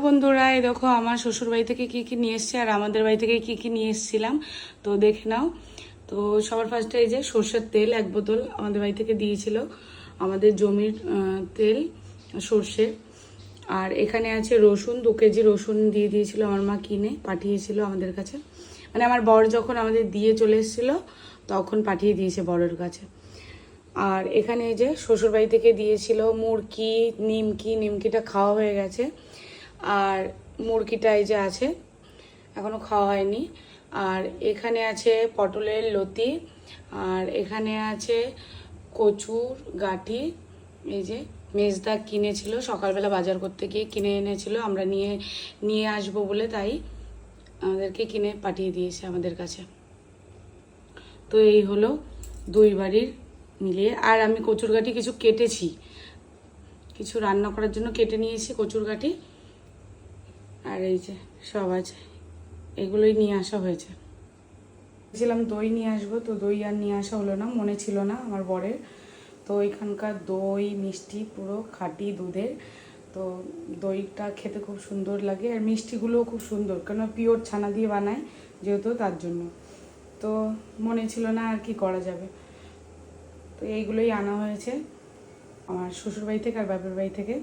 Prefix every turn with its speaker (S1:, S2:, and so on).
S1: বন্ধুরা, এই দেখো আমার শ্বশুর বাড়ি থেকে কি কি নিয়ে এসছে আর আমাদের বাড়ি থেকে কি কি নিয়ে এসেছিলাম, তো দেখে নাও। তো সবার ফার্স্টে এই যে সর্ষের তেল 1 বোতল আমাদের বাড়ি থেকে দিয়েছিল, আমাদের জমির তেল সর্ষে। আর এখানে আছে রসুন, 2 কেজি রসুন দিয়ে দিয়েছিল আমার মা, কিনে পাঠিয়েছিল আমাদের কাছে। মানে আমার বর যখন আমাদের দিয়ে চলে এসেছিলো তখন পাঠিয়ে দিয়েছে বরের কাছে। আর এখানে এই যে শ্বশুর বাড়ি থেকে দিয়েছিল মুরকি, নিমকিটা খাওয়া হয়ে গেছে। আর মুরগিটা এই যে আছে, এখনও খাওয়া হয়নি। আর এখানে আছে পটলের লতি, আর এখানে আছে কচুর গাঁটি। এই যে মেজদা কিনেছিল সকালবেলা, বাজার করতে গিয়ে কিনে এনেছিল, আমরা নিয়ে আসবো বলে, তাই আমাদেরকে কিনে পাঠিয়ে দিয়েছে আমাদের কাছে। তো এই হলো দুই বাড়ির মিলিয়ে। আর আমি কচুর গাঁটি কিছু কেটেছি, কিছু রান্না করার জন্য কেটে নিয়েছি কচুর গাঁটি। আর এই যে সব আছে, এগুলোই নিয়ে আসা হয়েছে। বলছিলাম দই নিয়ে আসবো, তো দই আর নিয়ে আসা হলো না, মনে ছিল না আমার বরের। তো এখানকার দই মিষ্টি পুরো খাঁটি দুধের, তো দইটা খেতে খুব সুন্দর লাগে। আর মিষ্টিগুলোও খুব সুন্দর, কেন পিওর ছানা দিয়ে বানায় যেহেতু, তার জন্য। তো মনে ছিল না, আর কি করা যাবে। তো এইগুলোই আনা হয়েছে আমার শ্বশুরবাড়ি থেকে আর বাপের বাড়ি থেকে।